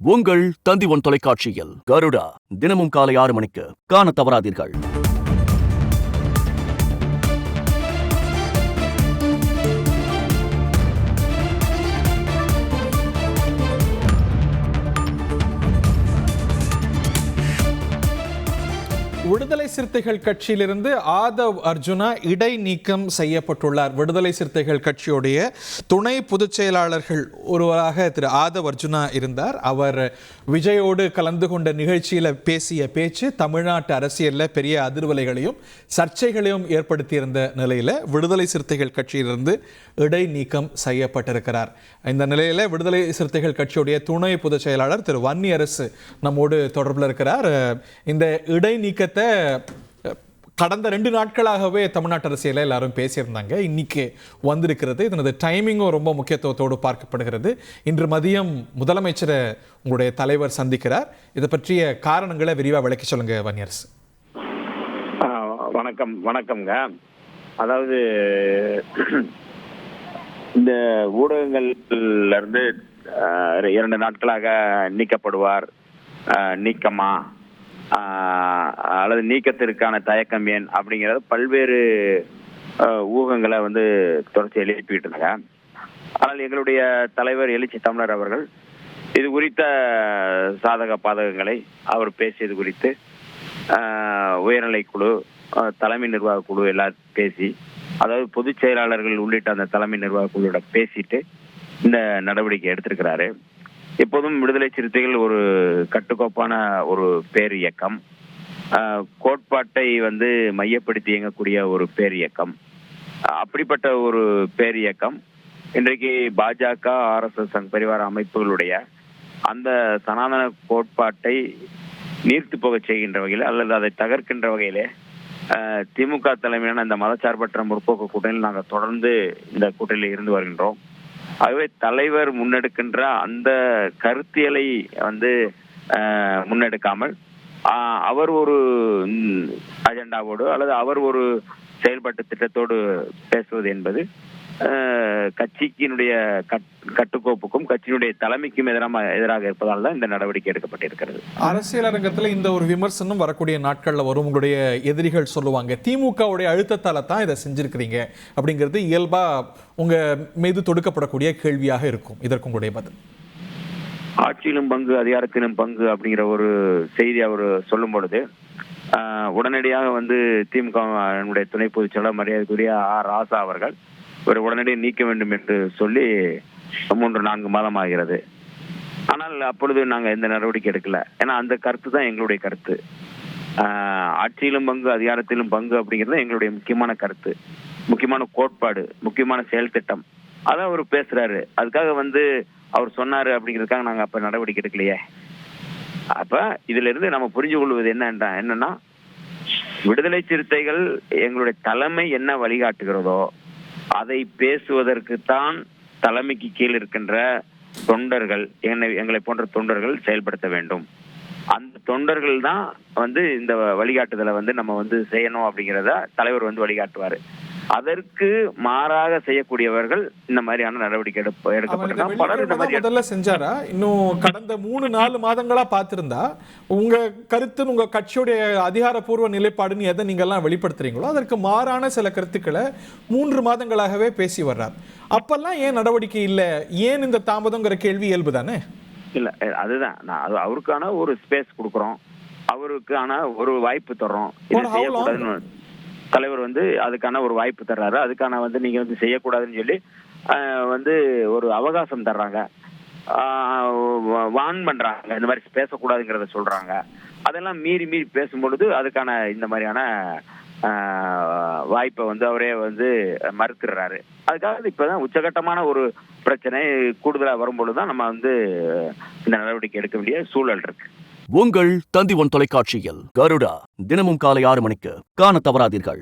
உங்கள் தந்தி ஒன் தொலைக்காட்சியில் கருடா தினமும் காலை 6 மணிக்கு காண தவறாதீர்கள். விடுதலை சிறுத்தைகள் கட்சியிலிருந்து ஆதவ் அர்ஜுனா இடைநீக்கம் செய்யப்பட்டுள்ளார். விடுதலை சிறுத்தைகள் கட்சியுடைய துணை பொதுச் செயலாளர்கள் ஒருவராக திரு ஆதவ் அர்ஜுனா இருந்தார். அவர் விஜயோடு கலந்து கொண்ட நிகழ்ச்சியில் பேசிய பேச்சு தமிழ்நாட்டு அரசியலில் பெரிய அதிர்வலைகளையும் சர்ச்சைகளையும் ஏற்படுத்தியிருந்த நிலையில் விடுதலை சிறுத்தைகள் கட்சியிலிருந்து இடைநீக்கம் செய்யப்பட்டிருக்கிறார். இந்த நிலையில் விடுதலை சிறுத்தைகள் கட்சியுடைய துணை பொதுச் செயலாளர் திரு வன்னியரசு நம்மோடு தொடர்பில் இருக்கிறார். இந்த இடைநீக்கத்தை கடந்த 2 நாட்களாகவே தமிழ்நாட்டு அரசியலில் எல்லாரும் பேசியிருந்தாங்க. இன்னைக்கு வந்திருக்கிறது. இதனது டைமிங்கும் ரொம்ப முக்கியத்துவத்தோடு பார்க்கப்படுகிறது. இன்று மதியம் முதலமைச்சரை உங்களுடைய தலைவர் சந்திக்கிறார். இதை பற்றிய காரணங்களை விரிவாக விளக்கி சொல்லுங்க வன்னியரசு. வணக்கம்ங்க. அதாவது இந்த ஊடகங்கள்ல இருந்து 2 நாட்களாக நீக்கப்படுவார், நீக்கமா அல்லது நீக்கத்திற்கான தயக்கம் ஏன் அப்படிங்கிறது பல்வேறு ஊகங்களை தொடர்ச்சி எழுப்பிட்டு இருந்தாங்க. ஆனால் எங்களுடைய தலைவர் எழுச்சி தமிழர் அவர்கள் இது குறித்த சாதக பாதகங்களை அவர் பேசியது குறித்து உயர்நிலை குழு, தலைமை நிர்வாக குழு எல்லாம் பேசி, அதாவது பொதுச் செயலாளர்கள் உள்ளிட்ட அந்த தலைமை நிர்வாக குழுவோட பேசிட்டு இந்த நடவடிக்கை எடுத்திருக்கிறாரு. எப்போதும் விடுதலை சிறுத்தைகள் ஒரு கட்டுக்கோப்பான ஒரு பேர் இயக்கம், கோட்பாட்டை மையப்படுத்தி இயங்கக்கூடிய ஒரு பேர் இயக்கம். அப்படிப்பட்ட ஒரு பேர் இயக்கம் இன்றைக்கு பாஜக, RSS சங் பரிவார அமைப்புகளுடைய அந்த சனாதன கோட்பாட்டை நீர்த்து போக செய்கின்ற வகையில் அல்லது அதை தகர்க்கின்ற வகையிலே திமுக தலைமையான இந்த மதச்சார்பற்ற முற்போக்கு கூட்டணியில் நாங்கள் தொடர்ந்து இந்த கூட்டணியில் இருந்து வருகின்றோம். ஆகவே தலைவர் முன்னெடுக்கின்ற அந்த கருத்தியலை முன்னெடுக்காமல் அவர் ஒரு அஜெண்டாவோடு அல்லது அவர் ஒரு செயல்பாட்டு திட்டத்தோடு பேசுவது என்பது கட்சிக்கினுடைய கட்டுக்கோப்புக்கும் கட்சியினுடைய தலைமைக்கும் எதிராக இருப்பதால் தான் இந்த நடவடிக்கை எடுக்கப்பட்டிருக்கிறது. அரசியல் அரங்கத்தில் இந்த ஒரு விமர்சனம் வரக்கூடிய நாட்கள்ல வரும். உங்களுடைய எதிரிகள் சொல்லுவாங்க, திமுகவுடைய அழுத்தத்தால தான் இதை செஞ்சிருக்கிறீங்க அப்படிங்கிறது இயல்பா உங்க மீது தொடுக்கப்படக்கூடிய கேள்வியாக இருக்கும். இதற்கு உங்களுடைய பதில்? ஆட்சியிலும் பங்கு, அதிகாரத்திலும் பங்கு அப்படிங்கிற ஒரு செய்தி அவர் சொல்லும் பொழுது உடனடியாக திமுக துணை பொதுச் செயலாளர் மரியாதைக்குரிய ராசா அவர்கள் ஒரு உடனடியாக நீக்க வேண்டும் என்று சொல்லி 3-4 மாதம் ஆகிறது. ஆனால் அப்பொழுது நாங்கள் எந்த நடவடிக்கை எடுக்கல. ஏன்னா அந்த கருத்து தான் எங்களுடைய கருத்து. ஆட்சியிலும் பங்கு, அதிகாரத்திலும் பங்கு அப்படிங்கிறது எங்களுடைய முக்கியமான கருத்து, முக்கியமான கோட்பாடு, முக்கியமான செயல் திட்டம். அதான் அவர் பேசுறாரு. அதுக்காக அவர் சொன்னாரு அப்படிங்கிறதுக்காக நாங்கள் அப்ப நடவடிக்கை எடுக்கலையே. அப்ப இதுல இருந்து நம்ம புரிஞ்சு கொள்வது என்னன்னா விடுதலை சிறுத்தைகள் எங்களுடைய தலைமை என்ன வழிகாட்டுகிறதோ அதை பேசுவதற்குத்தான் தலைமைக்கு கீழ் இருக்கின்ற தொண்டர்கள், எங்களை போன்ற தொண்டர்கள் செயல்படுத்த வேண்டும். அந்த தொண்டர்கள் தான் இந்த வழிகாட்டுதலை நம்ம செய்யணும் அப்படிங்கிறத தலைவர் வழிகாட்டுவாரு. அதற்கு மாறாக செய்யக்கூடியவர்கள் இந்த மாதிரியான நடவடிக்கை எடுக்கப்பட்டிருக்காங்க. செஞ்சாரா? இன்னும் கடந்த 3-4 மாதங்களா பார்த்திருந்தா உங்க கருத்து, உங்க கட்சியுடைய அதிகாரப்பூர்வ நிலைப்பாடுன்னு எதை நீங்க எல்லாம் வெளிப்படுத்துறீங்களோ அதற்கு மாறான சில கருத்துக்களை 3 மாதங்களாகவே பேசி வர்றார். அப்பெல்லாம் ஏன் நடவடிக்கை இல்லை? ஏன் இந்த தாமதங்கிற கேள்வி இயல்பு தானே? இல்ல, அதுதான் அவருக்கான ஒரு ஸ்பேஸ் கொடுக்குறோம், அவருக்கான ஒரு வாய்ப்பு தர்றோம். தலைவர் அதுக்கான ஒரு வாய்ப்பு தர்றாரு. அதுக்கான நீங்க செய்யக்கூடாதுன்னு சொல்லி ஒரு அவகாசம் தர்றாங்க, வான் பண்றாங்க, இந்த மாதிரி பேசக்கூடாதுங்கிறத சொல்றாங்க. அதெல்லாம் மீறி பேசும்பொழுது அதுக்கான இந்த மாதிரியான வாய்ப்பை அவரே மறுத்துடுறாரு. அதுக்காக இப்பதான் உச்சகட்டமான ஒரு பிரச்சனை கூடுதலா வரும்பொழுதுதான் நம்ம இந்த நடவடிக்கை எடுக்க வேண்டிய சூழல் இருக்கு. உங்கள் தந்தி ஒன் தொலைக்காட்சியில் கருடா தினமும் காலை 6 மணிக்கு காண தவறாதீர்கள்.